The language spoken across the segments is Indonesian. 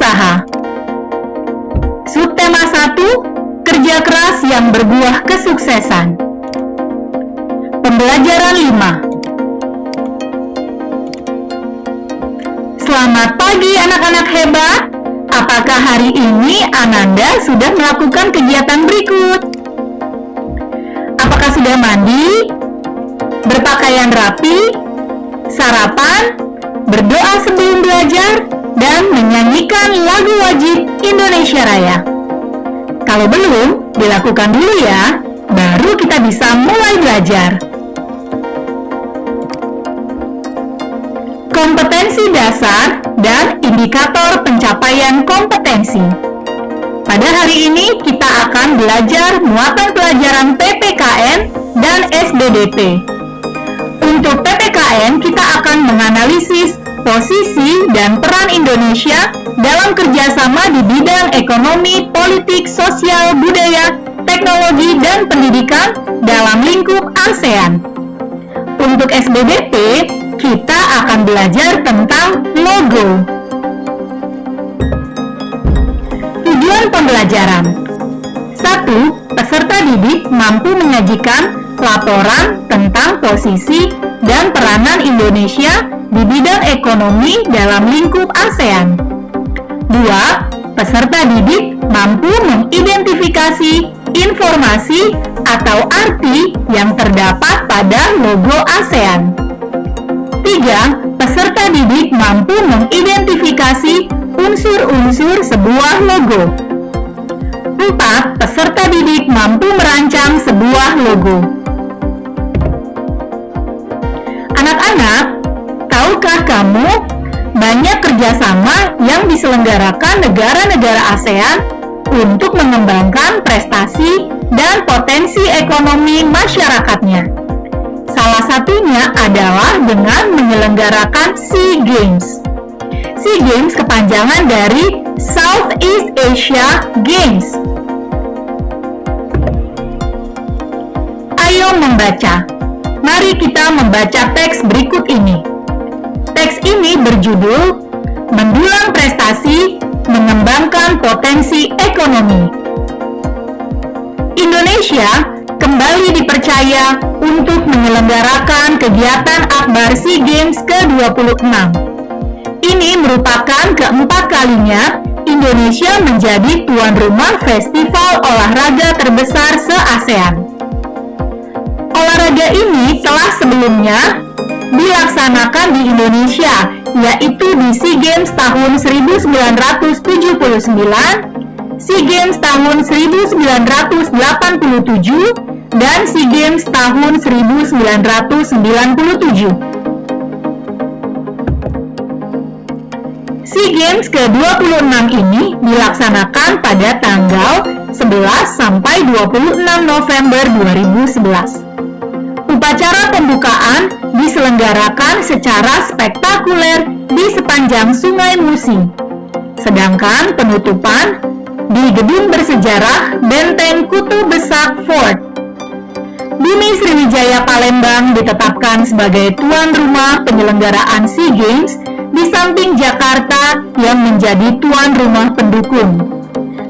usaha. Subtema 1, kerja keras yang berbuah kesuksesan. Pembelajaran 5. Selamat pagi anak-anak hebat. Apakah hari ini Ananda sudah melakukan kegiatan berikut? Apakah sudah mandi, berpakaian rapi, sarapan, berdoa sebelum belajar, dan menyanyikan lagu wajib Indonesia Raya? Kalau belum, dilakukan dulu ya, baru kita bisa mulai belajar. Kompetensi dasar dan indikator pencapaian kompetensi. Pada hari ini kita akan belajar muatan pelajaran PPKN dan SBDP. Untuk PPKN kita akan menganalisis posisi dan peran Indonesia dalam kerjasama di bidang ekonomi, politik, sosial, budaya, teknologi, dan pendidikan dalam lingkup ASEAN. Untuk SBDP, kita akan belajar tentang logo. Tujuan pembelajaran. 1. Peserta didik mampu menyajikan laporan tentang posisi dan peranan Indonesia di bidang ekonomi dalam lingkup ASEAN. 2. Peserta didik mampu mengidentifikasi informasi atau arti yang terdapat pada logo ASEAN. 3. Peserta didik mampu mengidentifikasi unsur-unsur sebuah logo. 4. Peserta didik mampu merancang sebuah logo. Anak-anak, tahukah kamu banyak kerjasama yang diselenggarakan negara-negara ASEAN untuk mengembangkan prestasi dan potensi ekonomi masyarakatnya? Salah satunya adalah dengan menyelenggarakan SEA Games. SEA Games kepanjangan dari Southeast Asia Games. Ayo membaca. Mari kita membaca teks berikut ini. Teks ini berjudul Mendulang Prestasi, Mengembangkan Potensi Ekonomi. Indonesia kembali dipercaya untuk menyelenggarakan kegiatan Akbar SEA Games ke-26. Ini merupakan keempat kalinya Indonesia menjadi tuan rumah festival olahraga terbesar se-ASEAN. Olahraga ini telah sebelumnya dilaksanakan di Indonesia, yaitu di SEA Games tahun 1979, SEA Games tahun 1987, dan SEA Games tahun 1997. SEA Games ke-26 ini dilaksanakan pada tanggal 11 sampai 26 November 2011. Upacara pembukaan diselenggarakan secara spektakuler di sepanjang Sungai Musi. Sedangkan penutupan di gedung bersejarah Benteng Kutu Besak Fort. Bumi Sriwijaya Palembang ditetapkan sebagai tuan rumah penyelenggaraan SEA Games di samping Jakarta yang menjadi tuan rumah pendukung.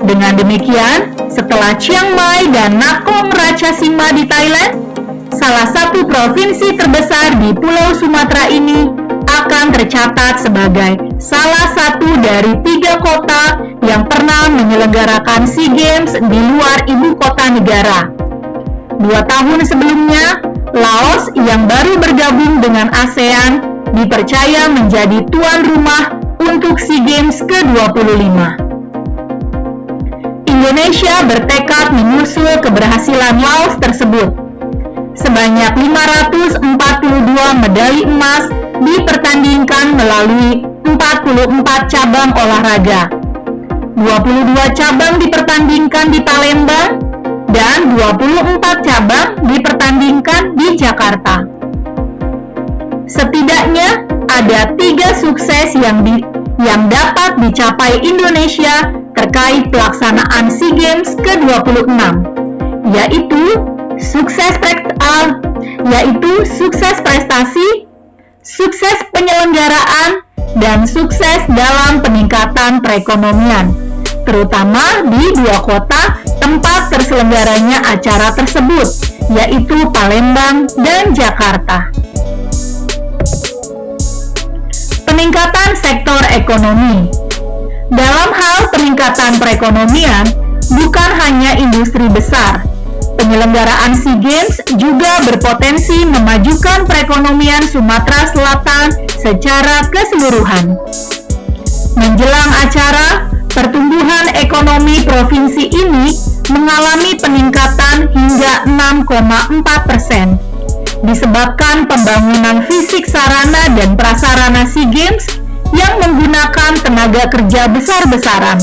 Dengan demikian, setelah Chiang Mai dan Nakhon Ratchasima di Thailand, salah satu provinsi terbesar di Pulau Sumatera ini akan tercatat sebagai salah satu dari 3 kota yang pernah menyelenggarakan SEA Games di luar ibu kota negara. 2 tahun sebelumnya, Laos yang baru bergabung dengan ASEAN dipercaya menjadi tuan rumah untuk SEA Games ke-25. Indonesia bertekad menyusul keberhasilan Laos tersebut. Sebanyak 542 medali emas dipertandingkan melalui 44 cabang olahraga. 22 cabang dipertandingkan di Palembang dan 24 cabang dipertandingkan di Jakarta. Setidaknya ada 3 sukses yang dapat dicapai Indonesia terkait pelaksanaan SEA Games ke-26, yaitu sukses prestasi, sukses penyelenggaraan, dan sukses dalam peningkatan perekonomian, terutama di 2 kota tempat terselenggaranya acara tersebut, yaitu Palembang dan Jakarta. Peningkatan sektor ekonomi. Dalam hal peningkatan perekonomian, bukan hanya industri besar, penyelenggaraan SEA Games juga berpotensi memajukan perekonomian Sumatera Selatan secara keseluruhan. Menjelang acara, pertumbuhan ekonomi provinsi ini mengalami peningkatan hingga 6,4%, disebabkan pembangunan fisik sarana dan prasarana SEA Games yang menggunakan tenaga kerja besar-besaran.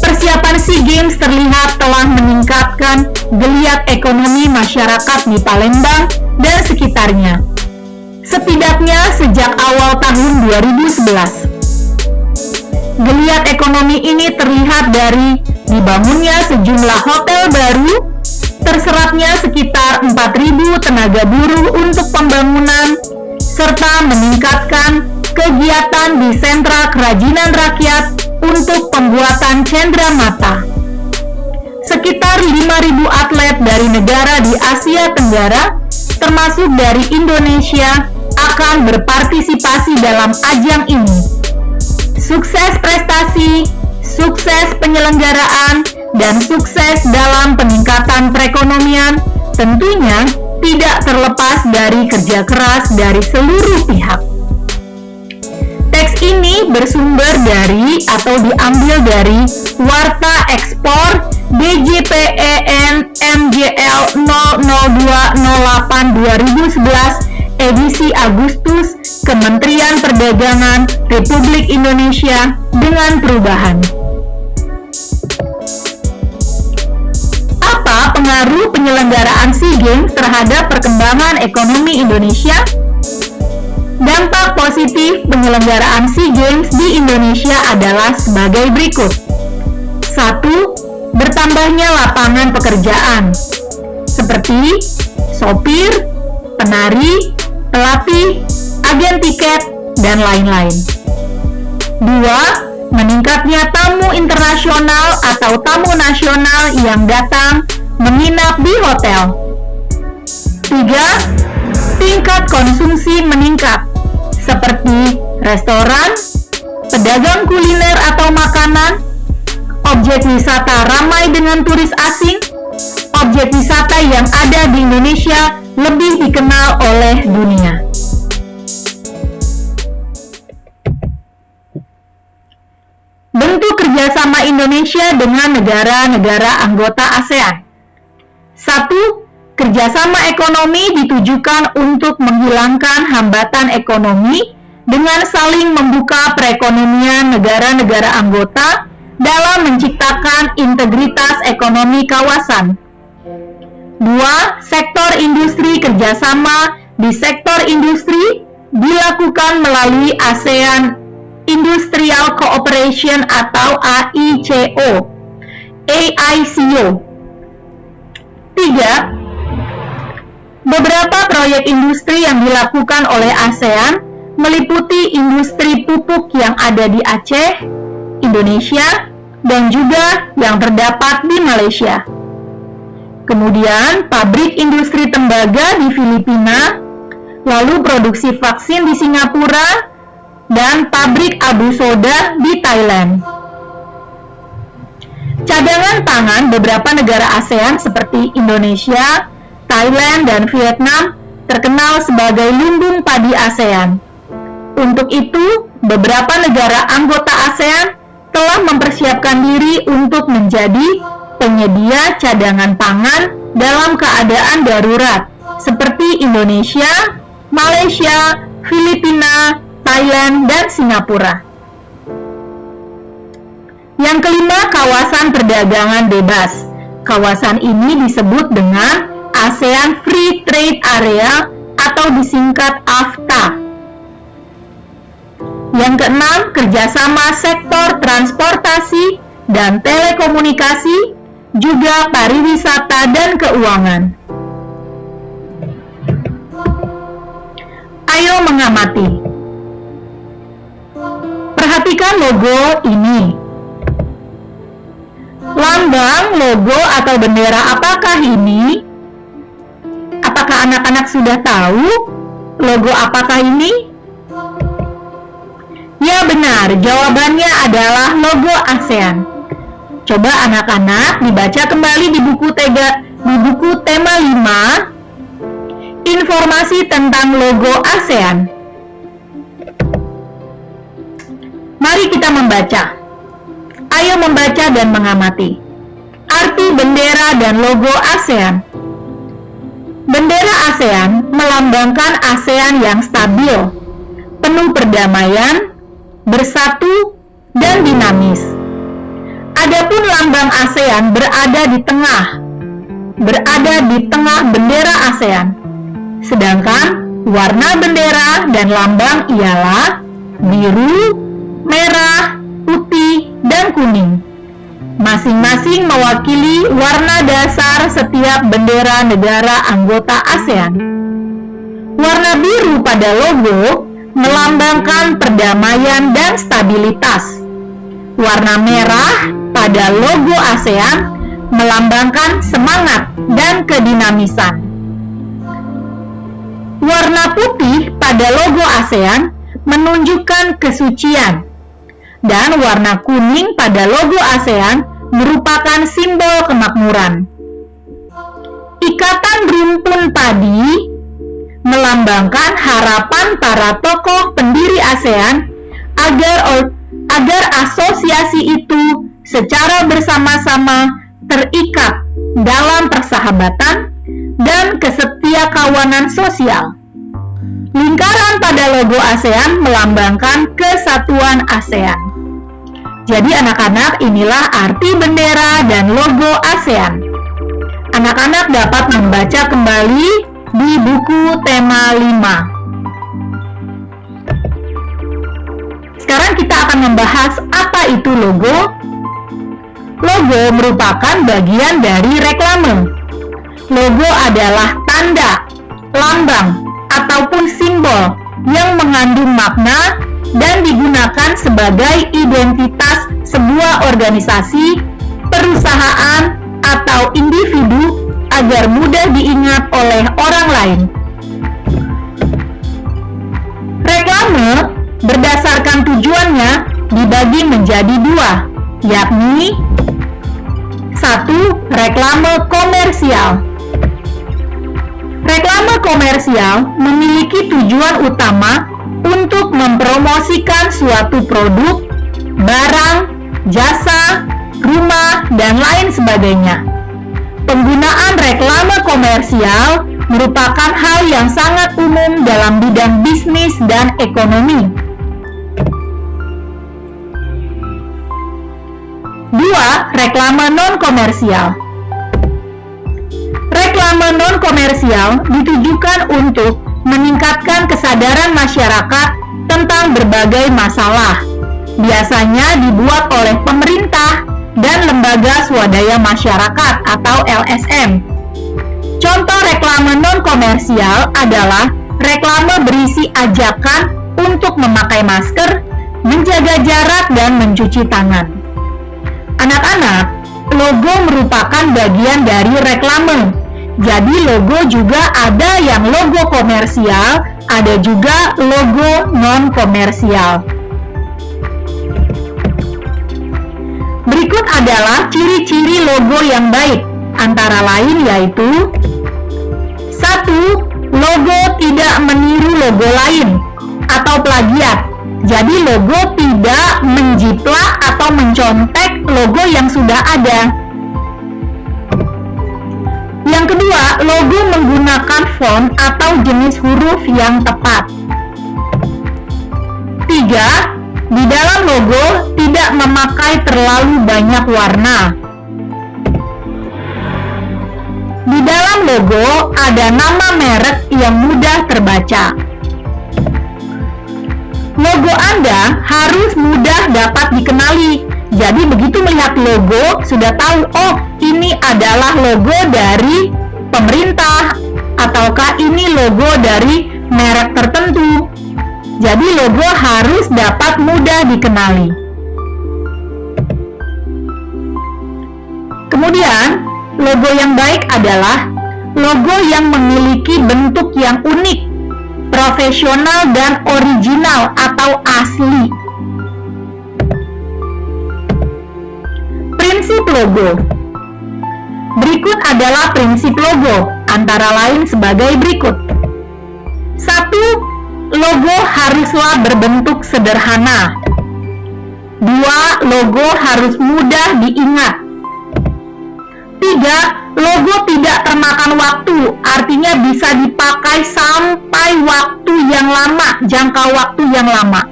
Persiapan SEA Games terlihat telah meningkatkan geliat ekonomi masyarakat di Palembang dan sekitarnya, setidaknya sejak awal tahun 2011. Geliat ekonomi ini terlihat dari dibangunnya sejumlah hotel baru, terserapnya sekitar 4.000 tenaga buruh untuk pembangunan, serta meningkatkan kegiatan di sentra kerajinan rakyat untuk pembuatan cenderamata. Sekitar 5.000 atlet dari negara di Asia Tenggara, termasuk dari Indonesia, akan berpartisipasi dalam ajang ini. Sukses prestasi, sukses penyelenggaraan, dan sukses dalam peningkatan perekonomian tentunya tidak terlepas dari kerja keras dari seluruh pihak. Teks ini bersumber dari atau diambil dari Warta Ekspor DJPEN MJL 00208-2011 edisi Agustus Kementerian Perdagangan Republik Indonesia dengan perubahan. Apa pengaruh penyelenggaraan SEA Games terhadap perkembangan ekonomi Indonesia? Dampak positif penyelenggaraan SEA Games di Indonesia adalah sebagai berikut. 1. Bertambahnya lapangan pekerjaan, seperti sopir, penari, pelatih, agen tiket, dan lain-lain. 2. Meningkatnya tamu internasional atau tamu nasional yang datang menginap di hotel. 3. Tingkat konsumsi meningkat, seperti restoran, pedagang kuliner atau makanan, objek wisata ramai dengan turis asing, objek wisata yang ada di Indonesia lebih dikenal oleh dunia. Bentuk kerjasama Indonesia dengan negara-negara anggota ASEAN. 1. Kerjasama ekonomi ditujukan untuk menghilangkan hambatan ekonomi dengan saling membuka perekonomian negara-negara anggota dalam menciptakan integritas ekonomi kawasan. 2. Sektor industri. Kerjasama di sektor industri dilakukan melalui ASEAN Industrial Cooperation atau AICO. 3. Beberapa proyek industri yang dilakukan oleh ASEAN meliputi industri pupuk yang ada di Aceh, Indonesia, dan juga yang terdapat di Malaysia. Kemudian, pabrik industri tembaga di Filipina, lalu produksi vaksin di Singapura, dan pabrik abu soda di Thailand. Cadangan pangan beberapa negara ASEAN seperti Indonesia, Thailand, dan Vietnam terkenal sebagai lumbung padi ASEAN. Untuk itu, beberapa negara anggota ASEAN telah mempersiapkan diri untuk menjadi penyedia cadangan pangan dalam keadaan darurat, seperti Indonesia, Malaysia, Filipina, Thailand, dan Singapura. Yang kelima, kawasan perdagangan bebas. Kawasan ini disebut dengan ASEAN Free Trade Area atau disingkat AFTA. Yang keenam, kerjasama sektor transportasi dan telekomunikasi, juga pariwisata dan keuangan. Ayo mengamati. logo ini. Lambang, logo, atau bendera apakah ini? Apakah anak-anak sudah tahu logo apakah ini? Ya benar, jawabannya adalah logo ASEAN. Coba anak-anak dibaca kembali di buku tema 5, informasi tentang logo ASEAN. Mari kita membaca. Ayo membaca dan mengamati. Arti bendera dan logo ASEAN. Bendera ASEAN melambangkan ASEAN yang stabil, penuh perdamaian, bersatu, dan dinamis. Adapun lambang ASEAN berada di tengah bendera ASEAN. Sedangkan warna bendera dan lambang ialah biru, merah, putih, dan kuning. Masing-masing mewakili warna dasar setiap bendera negara anggota ASEAN. Warna biru pada logo melambangkan perdamaian dan stabilitas. Warna merah pada logo ASEAN melambangkan semangat dan kedinamisan. Warna putih pada logo ASEAN menunjukkan kesucian. Dan warna kuning pada logo ASEAN merupakan simbol kemakmuran. Ikatan rumpun padi melambangkan harapan para tokoh pendiri ASEAN agar asosiasi itu secara bersama-sama terikat dalam persahabatan dan kesetiakawanan sosial. Lingkaran pada logo ASEAN melambangkan kesatuan ASEAN. Jadi anak-anak, inilah arti bendera dan logo ASEAN. Anak-anak dapat membaca kembali di buku tema 5. Sekarang kita akan membahas apa itu logo. Logo merupakan bagian dari reklame. Logo adalah tanda, lambang, ataupun simbol yang mengandung makna dan digunakan sebagai identitas sebuah organisasi, perusahaan, atau individu agar mudah diingat oleh orang lain. Reklame berdasarkan tujuannya dibagi menjadi dua, yakni 1. Reklame komersial. Reklame komersial memiliki tujuan utama untuk mempromosikan suatu produk, barang, jasa, rumah, dan lain sebagainya. Penggunaan reklame komersial merupakan hal yang sangat umum dalam bidang bisnis dan ekonomi. 2. Reklame non-komersial. Reklame non-komersial ditujukan untuk meningkatkan kesadaran masyarakat tentang berbagai masalah. Biasanya dibuat oleh pemerintah dan lembaga swadaya masyarakat atau LSM. Contoh reklame non-komersial adalah reklame berisi ajakan untuk memakai masker, menjaga jarak, dan mencuci tangan. Anak-anak, logo merupakan bagian dari reklame. Jadi logo juga ada yang logo komersial, ada juga logo non-komersial. Berikut adalah ciri-ciri logo yang baik, antara lain yaitu 1. Logo tidak meniru logo lain atau plagiat. Jadi logo tidak menjiplak atau mencontek logo yang sudah ada. Yang kedua, logo menggunakan font atau jenis huruf yang tepat. 3. Di dalam logo tidak memakai terlalu banyak warna. Di dalam logo ada nama merek yang mudah terbaca. Logo Anda harus mudah dapat dikenali. Jadi begitu melihat logo, sudah tahu, oh ini adalah logo dari pemerintah, ataukah ini logo dari merek tertentu. Jadi logo harus dapat mudah dikenali. Kemudian, logo yang baik adalah logo yang memiliki bentuk yang unik, profesional dan original atau asli. Prinsip logo. Berikut adalah prinsip logo, antara lain sebagai berikut. 1. Logo haruslah berbentuk sederhana. 2. Logo harus mudah diingat. 3. Logo tidak termakan waktu, artinya bisa dipakai sampai waktu yang lama, jangka waktu yang lama.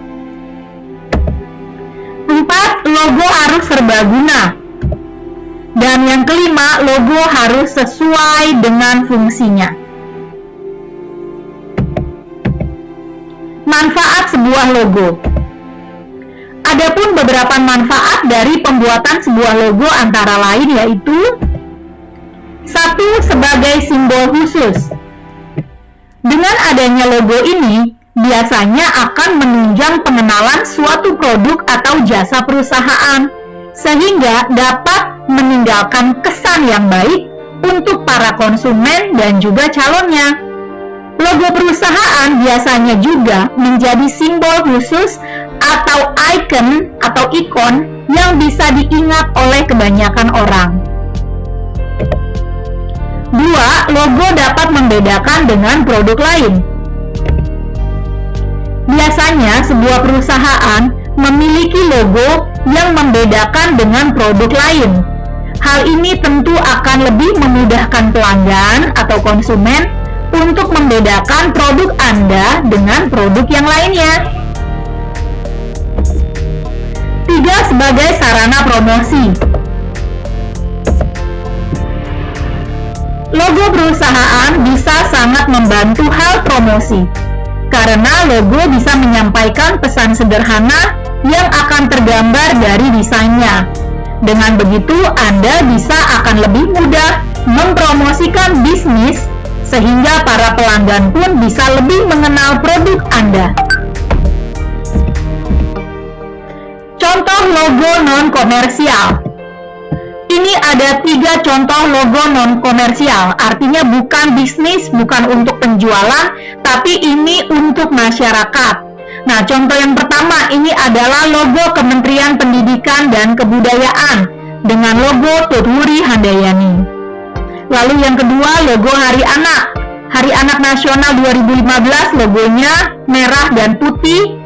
4. Logo harus serbaguna. Dan yang kelima, logo harus sesuai dengan fungsinya. Manfaat sebuah logo. Adapun beberapa manfaat dari pembuatan sebuah logo antara lain yaitu: 1. Sebagai simbol khusus. Dengan adanya logo ini, biasanya akan menunjang pengenalan suatu produk atau jasa perusahaan, sehingga dapat meninggalkan kesan yang baik untuk para konsumen dan juga calonnya. Logo perusahaan biasanya juga menjadi simbol khusus atau icon atau ikon yang bisa diingat oleh kebanyakan orang. 2. Logo dapat membedakan dengan produk lain. Biasanya sebuah perusahaan memiliki logo yang membedakan dengan produk lain. Hal ini tentu akan lebih memudahkan pelanggan atau konsumen untuk membedakan produk Anda dengan produk yang lainnya. 3. Sebagai sarana promosi. Logo perusahaan bisa sangat membantu hal promosi, karena logo bisa menyampaikan pesan sederhana yang akan tergambar dari desainnya. Dengan begitu, Anda bisa akan lebih mudah mempromosikan bisnis, sehingga para pelanggan pun bisa lebih mengenal produk Anda. Contoh logo non-komersial. Ini ada 3 contoh logo non-komersial, artinya bukan bisnis, bukan untuk penjualan, tapi ini untuk masyarakat. Nah, contoh yang pertama ini adalah logo Kementerian Pendidikan dan Kebudayaan dengan logo Tutwuri Handayani. Lalu yang kedua, logo Hari Anak. Hari Anak Nasional 2015 logonya merah dan putih.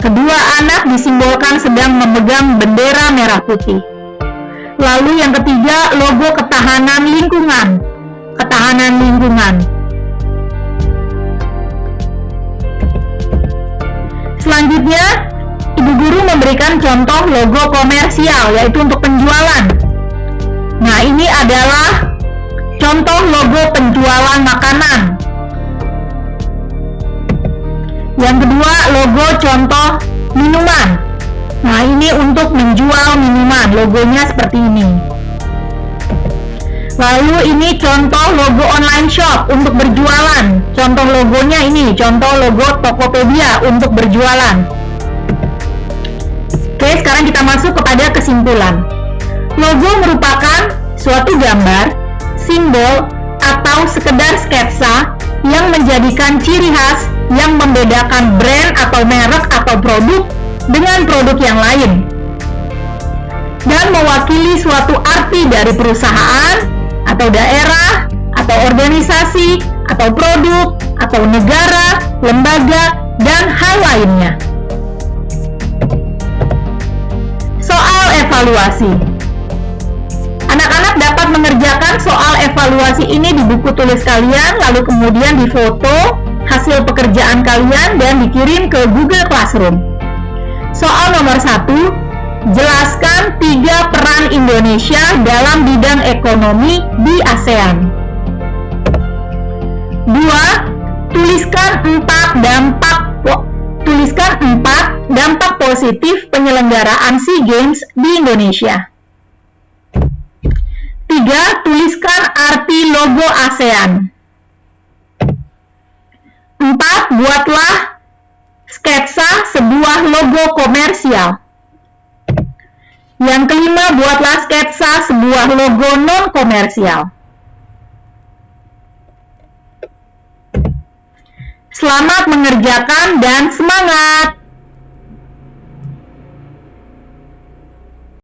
Kedua anak disimbolkan sedang memegang bendera merah putih. Lalu yang ketiga, logo Ketahanan Lingkungan. Ketahanan lingkungan. Selanjutnya, Ibu Guru memberikan contoh logo komersial, yaitu untuk penjualan. Nah, ini adalah contoh logo penjualan makanan. Yang kedua, logo contoh minuman. Nah, ini untuk menjual minuman, logonya seperti ini. Lalu ini contoh logo online shop untuk berjualan. Contoh logonya ini, contoh logo Tokopedia untuk berjualan. Oke, sekarang kita masuk kepada kesimpulan. Logo merupakan suatu gambar, simbol, atau sekedar sketsa yang menjadikan ciri khas yang membedakan brand atau merek atau produk dengan produk yang lain, dan mewakili suatu arti dari perusahaan atau daerah atau organisasi atau produk atau negara, lembaga, dan hal lainnya. Soal evaluasi. Anak-anak dapat mengerjakan soal evaluasi ini di buku tulis kalian, lalu kemudian difoto hasil pekerjaan kalian dan dikirim ke Google Classroom. Soal nomor 1, jelaskan 3 peran Indonesia dalam bidang ekonomi di ASEAN. 2, tuliskan 4 dampak positif penyelenggaraan SEA Games di Indonesia. 3, tuliskan arti logo ASEAN. 4, buatlah sketsa sebuah logo komersial. Yang kelima, buatlah sketsa sebuah logo non-komersial. Selamat mengerjakan dan semangat!